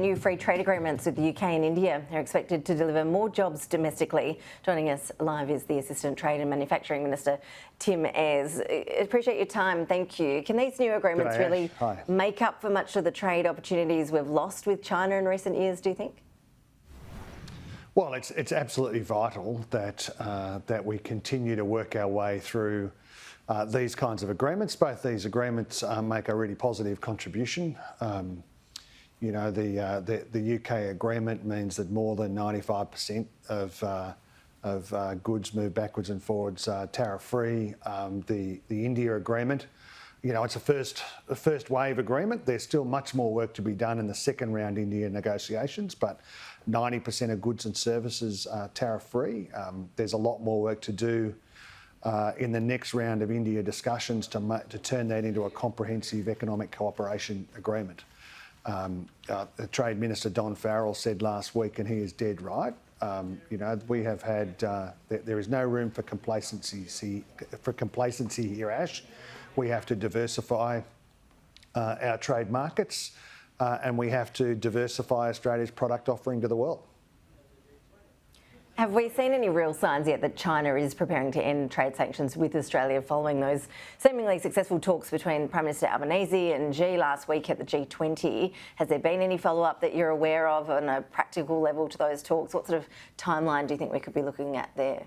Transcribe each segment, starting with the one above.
New free trade agreements with the UK and India are expected to deliver more jobs domestically. Joining us live is the Assistant Trade and Manufacturing Minister, Tim Ayres. Appreciate your time, thank you. Can these new agreements really make up for much of the trade opportunities we've lost with China in recent years, do you think? Well, it's absolutely vital that that we continue to work our way through these kinds of agreements. Both these agreements make a really positive contribution. You know, the UK agreement means that more than 95% of goods move backwards and forwards tariff-free. The India agreement, you know, it's a first wave agreement. There's still much more work to be done in the second round India negotiations, but 90% of goods and services are tariff-free. There's a lot more work to do in the next round of India discussions to turn that into a comprehensive economic cooperation agreement. The Trade Minister Don Farrell said last week, and he is dead right. You know, we have had there is no room for complacency here, Ash. We have to diversify our trade markets, and we have to diversify Australia's product offering to the world. Have we seen any real signs yet that China is preparing to end trade sanctions with Australia following those seemingly successful talks between Prime Minister Albanese and Xi last week at the G20? Has there been any follow-up that you're aware of on a practical level to those talks? What sort of timeline do you think we could be looking at there?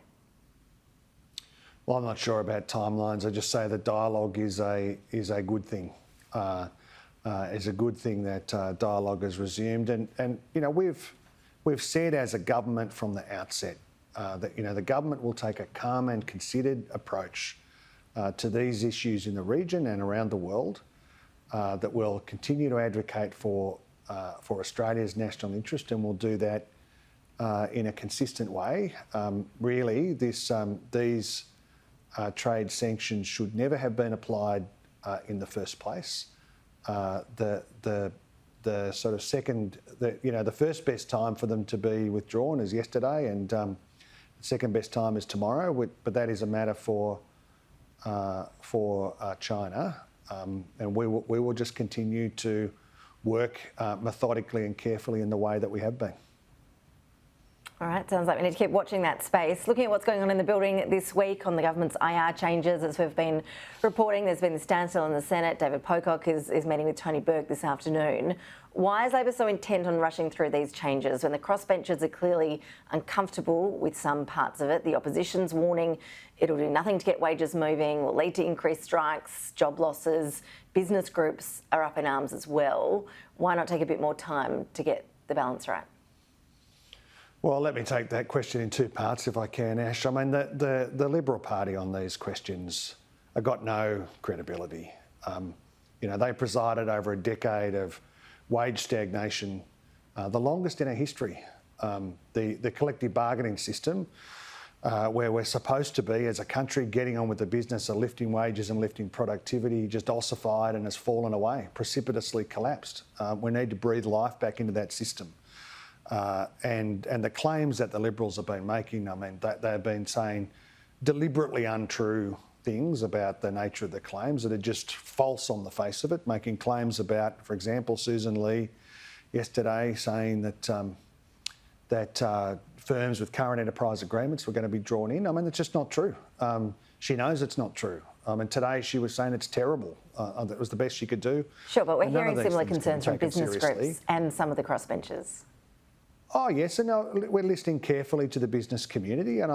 Well, I'm not sure about timelines. I just say that dialogue is a good thing. It's a good thing that dialogue has resumed, and you know, We've said as a government from the outset that, you know, the government will take a calm and considered approach to these issues in the region and around the world, that will continue to advocate for Australia's national interest, and will do that in a consistent way. Really, these trade sanctions should never have been applied in the first place. The sort of the first best time for them to be withdrawn is yesterday, and the second best time is tomorrow. But that is a matter for China, and we will just continue to work methodically and carefully in the way that we have been. All right, sounds like we need to keep watching that space. Looking at what's going on in the building this week on the government's IR changes, as we've been reporting, there's been the standstill in the Senate. David Pocock is meeting with Tony Burke this afternoon. Why is Labor so intent on rushing through these changes when the crossbenchers are clearly uncomfortable with some parts of it? The opposition's warning it'll do nothing to get wages moving, will lead to increased strikes, job losses. Business groups are up in arms as well. Why not take a bit more time to get the balance right? Well, let me take that question in two parts if I can, Ash. I mean, the Liberal Party on these questions have got no credibility. You know, they presided over a decade of wage stagnation, the longest in our history. The collective bargaining system, where we're supposed to be as a country getting on with the business of lifting wages and lifting productivity, just ossified and has fallen away, precipitously collapsed. We need to breathe life back into that system. And the claims that the Liberals have been making, I mean, they've been saying deliberately untrue things about the nature of the claims that are just false on the face of it, making claims about, for example, Susan Lee yesterday saying that firms with current enterprise agreements were going to be drawn in. I mean, it's just not true. She knows it's not true. I mean, today she was saying it's terrible. That was the best she could do. Sure, but we're hearing similar concerns from business groups and some of the crossbenchers. Oh yes, and we're listening carefully to the business community, and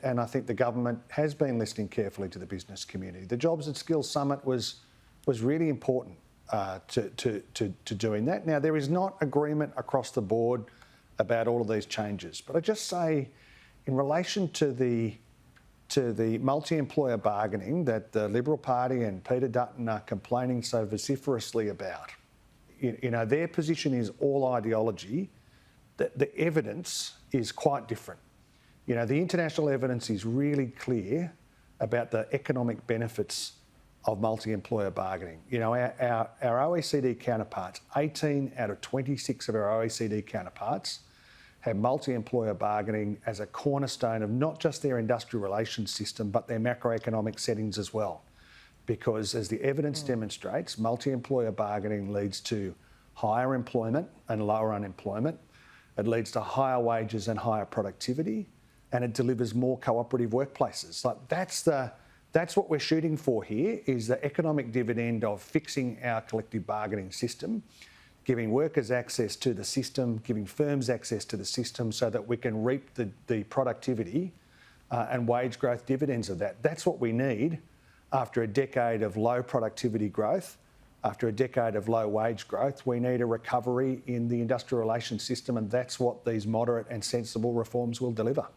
I think the government has been listening carefully to the business community. The Jobs and Skills Summit was really important to doing that. Now, there is not agreement across the board about all of these changes, but I just say, in relation to the multi-employer bargaining that the Liberal Party and Peter Dutton are complaining so vociferously about, you know, their position is all ideology. The evidence is quite different. You know, the international evidence is really clear about the economic benefits of multi-employer bargaining. You know, our OECD counterparts, 18 out of 26 of our OECD counterparts have multi-employer bargaining as a cornerstone of not just their industrial relations system, but their macroeconomic settings as well. Because as the evidence demonstrates, multi-employer bargaining leads to higher employment and lower unemployment. It leads to higher wages and higher productivity, and it delivers more cooperative workplaces. Like that's what we're shooting for here, is the economic dividend of fixing our collective bargaining system, giving workers access to the system, giving firms access to the system so that we can reap the productivity and wage growth dividends of that. That's what we need after a decade of low productivity growth, after a decade of low wage growth. We need a recovery in the industrial relations system, and that's what these moderate and sensible reforms will deliver.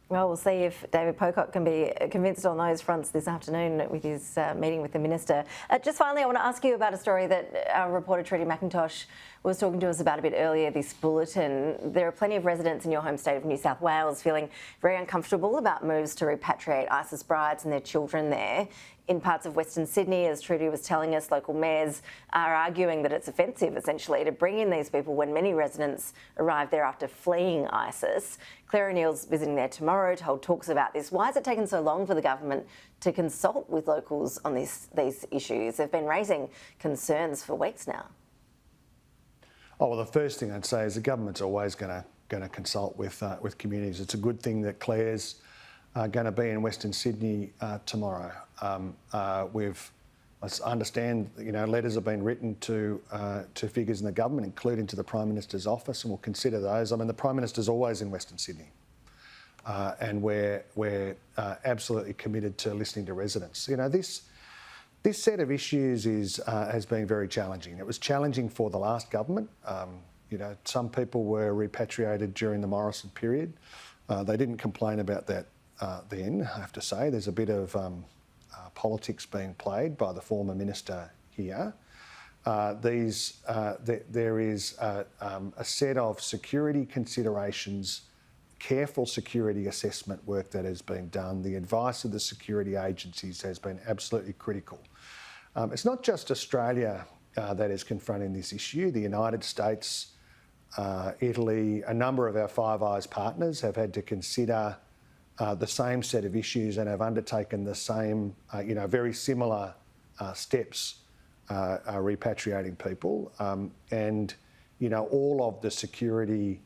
Well, we'll see if David Pocock can be convinced on those fronts this afternoon with his meeting with the Minister. Just finally, I want to ask you about a story that our reporter Trudy McIntosh was talking to us about a bit earlier this bulletin. There are plenty of residents in your home state of New South Wales feeling very uncomfortable about moves to repatriate ISIS brides and their children there. In parts of Western Sydney, as Trudy was telling us, local mayors are arguing that it's offensive, essentially, to bring in these people when many residents arrived there after fleeing ISIS. Claire O'Neill's visiting there tomorrow to hold talks about this. Why has it taken so long for the government to consult with locals on these issues? They've been raising concerns for weeks now. Oh, well, the first thing I'd say is the government's always going to consult with communities. It's a good thing that Claire's going to be in Western Sydney tomorrow. Let's understand, letters have been written to figures in the government, including to the Prime Minister's office, and we'll consider those. I mean, the Prime Minister's always in Western Sydney, and we're absolutely committed to listening to residents. This set of issues has been very challenging. It was challenging for the last government. Some people were repatriated during the Morrison period. They didn't complain about that then, I have to say. There's a bit of politics being played by the former minister here. There is a set of security considerations, careful security assessment work that has been done. The advice of the security agencies has been absolutely critical. It's not just Australia that is confronting this issue. The United States, Italy, a number of our Five Eyes partners have had to consider the same set of issues and have undertaken the same, very similar steps repatriating people. All of the security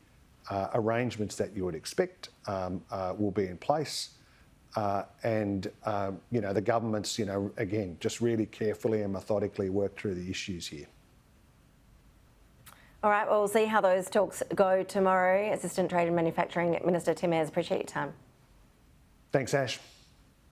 arrangements that you would expect will be in place. The government's, again, just really carefully and methodically work through the issues here. All right, well, we'll see how those talks go tomorrow. Assistant Trade and Manufacturing Minister Tim Ayres, appreciate your time. Thanks, Ash.